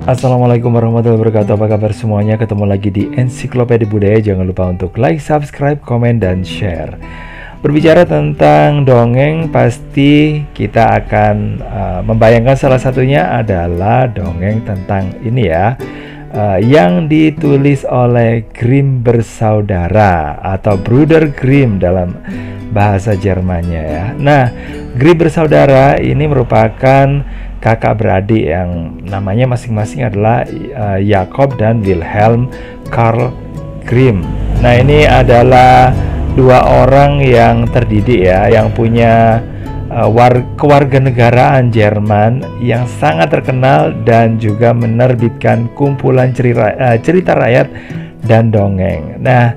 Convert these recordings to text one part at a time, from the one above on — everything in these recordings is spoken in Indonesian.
Assalamualaikum warahmatullahi wabarakatuh. Apa kabar semuanya? Ketemu lagi di Ensiklopedia Budaya. Jangan lupa untuk like, subscribe, komen, dan share. Berbicara tentang dongeng, pasti kita akan membayangkan salah satunya adalah dongeng tentang ini ya, yang ditulis oleh Grimm bersaudara atau Brüder Grimm dalam bahasa Jermannya ya. Nah, Grimm bersaudara ini merupakan kakak beradik yang namanya masing-masing adalah Jakob dan Wilhelm Karl Grimm. Nah, ini adalah dua orang yang terdidik ya, yang punya kewarganegaraan Jerman yang sangat terkenal dan juga menerbitkan kumpulan cerita rakyat dan dongeng. Nah,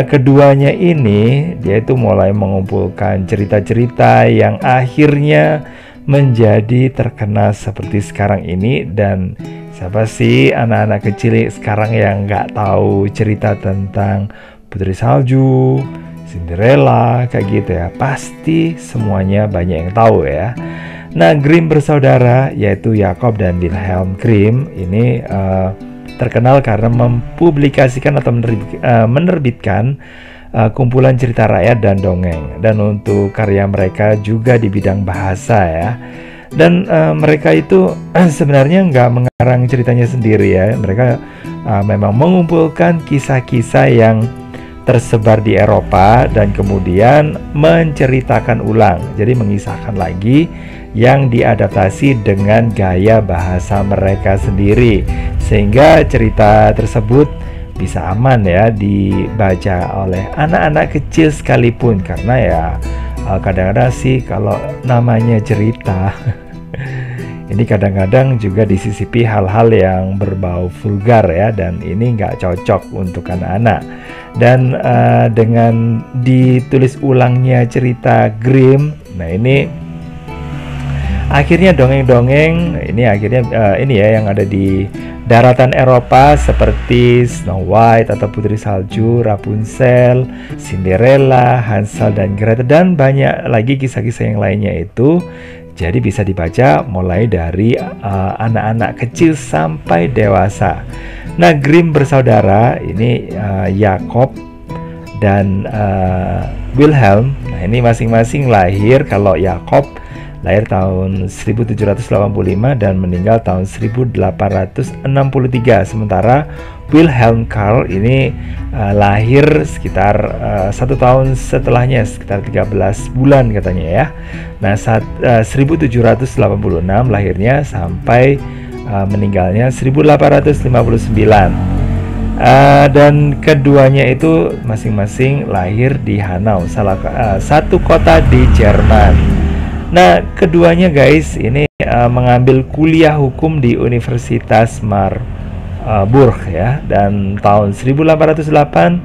keduanya ini dia itu mulai mengumpulkan cerita-cerita yang akhirnya menjadi terkenal seperti sekarang ini. Dan siapa sih anak-anak kecil sekarang yang nggak tahu cerita tentang Putri Salju, Cinderella, kayak gitu ya? Pasti semuanya banyak yang tahu ya. Nah, Grimm bersaudara yaitu Jakob dan Wilhelm Grimm ini terkenal karena mempublikasikan atau menerbitkan kumpulan cerita rakyat dan dongeng. Dan untuk karya mereka juga di bidang bahasa ya. Dan mereka itu sebenarnya nggak mengarang ceritanya sendiri ya. Mereka memang mengumpulkan kisah-kisah yang tersebar di Eropa dan kemudian menceritakan ulang. Jadi mengisahkan lagi yang diadaptasi dengan gaya bahasa mereka sendiri, sehingga cerita tersebut bisa aman ya dibaca oleh anak-anak kecil sekalipun. Karena ya kadang-kadang sih kalau namanya cerita ini kadang-kadang juga disisipi hal-hal yang berbau vulgar ya, dan ini nggak cocok untuk anak-anak. Dan dengan ditulis ulangnya cerita Grimm, nah ini akhirnya dongeng-dongeng ini akhirnya ini ya yang ada di daratan Eropa seperti Snow White atau Putri Salju, Rapunzel, Cinderella, Hansel dan Gretel, dan banyak lagi kisah-kisah yang lainnya itu. Jadi bisa dibaca mulai dari anak-anak kecil sampai dewasa. Nah, Grimm bersaudara ini Jakob dan Wilhelm. Nah, ini masing-masing lahir, kalau Jakob lahir tahun 1785 dan meninggal tahun 1863. Sementara Wilhelm Karl ini lahir sekitar 1 tahun setelahnya, sekitar 13 bulan katanya ya. Nah, 1786 lahirnya sampai meninggalnya 1859. Dan keduanya itu masing-masing lahir di Hanau, satu kota di Jerman. Nah, keduanya guys ini mengambil kuliah hukum di Universitas Marburg ya. Dan tahun 1808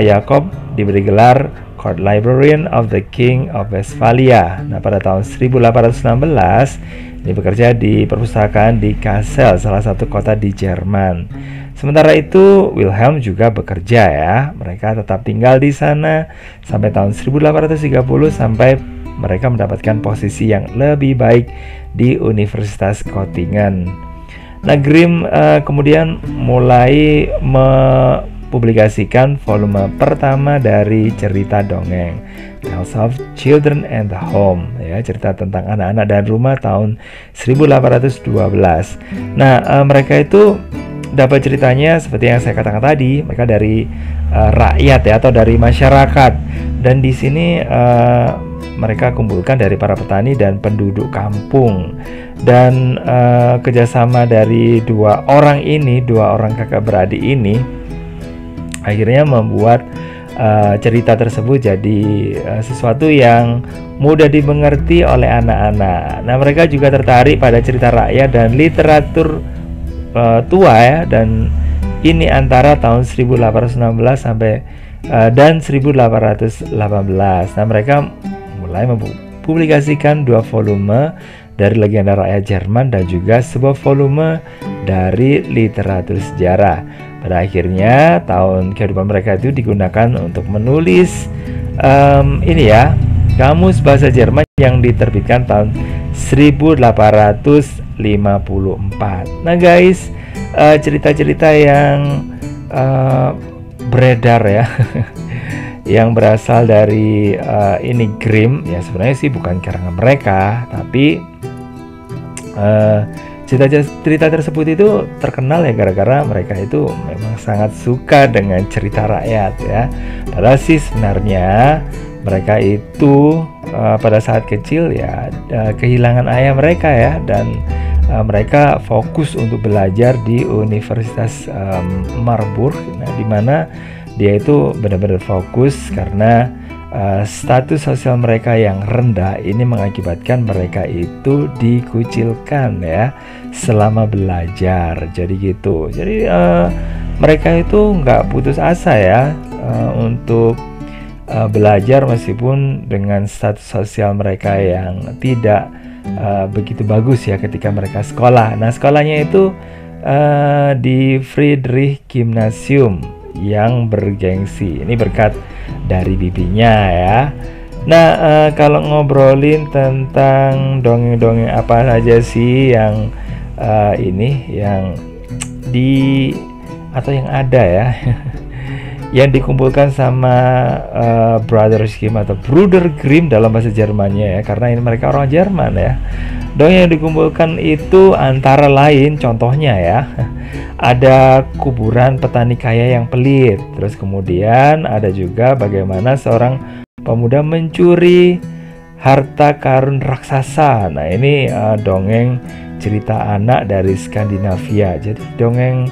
Jakob diberi gelar Court Librarian of the King of Westphalia. Nah, pada tahun 1816 ini bekerja di perpustakaan di Kassel, salah satu kota di Jerman. Sementara itu Wilhelm juga bekerja ya. Mereka tetap tinggal di sana sampai tahun 1830 sampai mereka mendapatkan posisi yang lebih baik di Universitas Göttingen. Nah, Grimm kemudian mulai mempublikasikan volume pertama dari cerita dongeng Tales of Children and the Home ya, cerita tentang anak-anak dan rumah tahun 1812. Nah, mereka itu dapat ceritanya seperti yang saya katakan tadi, mereka dari rakyat ya, atau dari masyarakat. Dan di sini mereka kumpulkan dari para petani dan penduduk kampung. Dan kerjasama dari dua orang kakak beradik ini akhirnya membuat cerita tersebut jadi sesuatu yang mudah dimengerti oleh anak-anak. Nah, mereka juga tertarik pada cerita rakyat dan literatur tua ya, dan ini antara tahun 1816 sampai dan 1818. Nah, mereka mulai mempublikasikan 2 volume dari legenda rakyat Jerman dan juga sebuah volume dari literatur sejarah. Pada akhirnya tahun kehidupan mereka itu digunakan untuk menulis ini ya, kamus bahasa Jerman yang diterbitkan tahun 1854. Nah guys, cerita-cerita yang beredar ya yang berasal dari ini Grimm ya, sebenarnya sih bukan karangan mereka, tapi cerita tersebut itu terkenal ya gara-gara mereka itu memang sangat suka dengan cerita rakyat ya. Padahal sih sebenarnya mereka itu pada saat kecil ya kehilangan ayah mereka ya, dan mereka fokus untuk belajar di Universitas Marburg, nah, di mana dia itu benar-benar fokus karena status sosial mereka yang rendah ini mengakibatkan mereka itu dikucilkan ya selama belajar. Jadi gitu. Jadi mereka itu nggak putus asa ya untuk belajar meskipun dengan status sosial mereka yang tidak begitu bagus ya ketika mereka sekolah. Nah, sekolahnya itu di Friedrich Gymnasium yang bergengsi. Ini berkat dari bibinya ya. Nah, kalau ngobrolin tentang dongeng-dongeng apa saja sih yang ini yang di atau yang ada ya yang dikumpulkan sama Brothers Grimm atau Bruder Grimm dalam bahasa Jermannya ya, karena ini mereka orang Jerman ya. Dongeng yang dikumpulkan itu antara lain contohnya ya, ada kuburan petani kaya yang pelit. Terus kemudian ada juga bagaimana seorang pemuda mencuri harta karun raksasa. Nah ini dongeng cerita anak dari Skandinavia. Jadi dongeng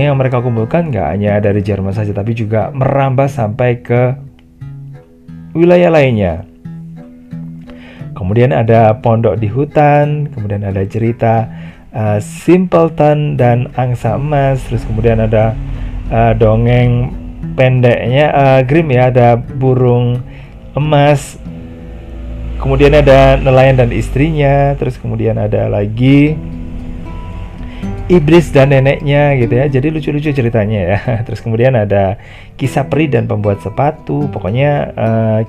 yang mereka kumpulkan nggak hanya dari Jerman saja, tapi juga merambah sampai ke wilayah lainnya. Kemudian ada Pondok di Hutan, kemudian ada cerita Simpleton dan Angsa Emas. Terus kemudian ada dongeng pendeknya Grimm ya, ada Burung Emas. Kemudian ada Nelayan dan Istrinya. Terus kemudian ada lagi Iblis dan Neneknya gitu ya. Jadi lucu-lucu ceritanya ya. Terus kemudian ada Kisah Peri dan Pembuat Sepatu. Pokoknya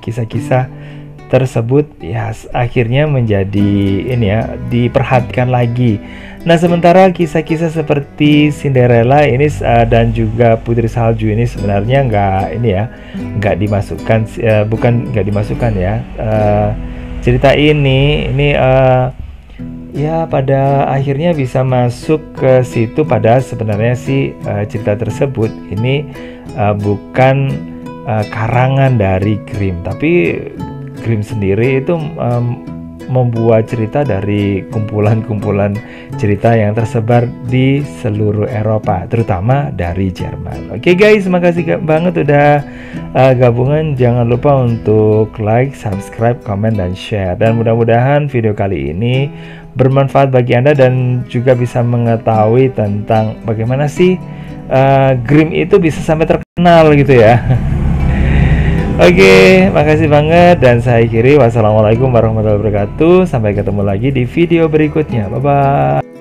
kisah-kisah tersebut ya akhirnya menjadi ini ya, diperhatikan lagi. Nah, sementara kisah-kisah seperti Cinderella ini dan juga Putri Salju ini sebenarnya nggak dimasukkan, bukan nggak dimasukkan ya. Cerita ini ya pada akhirnya bisa masuk ke situ, padahal sebenarnya sih cerita tersebut ini bukan karangan dari Grimm, tapi Grimm sendiri itu membuat cerita dari kumpulan-kumpulan cerita yang tersebar di seluruh Eropa, terutama dari Jerman. Oke guys, makasih banget udah gabungan. Jangan lupa untuk like, subscribe, komen, dan share. Dan mudah-mudahan video kali ini bermanfaat bagi Anda dan juga bisa mengetahui tentang bagaimana sih Grimm itu bisa sampai terkenal gitu ya. Oke, makasih banget dan saya akhiri. Wassalamualaikum warahmatullahi wabarakatuh. Sampai ketemu lagi di video berikutnya. Bye bye.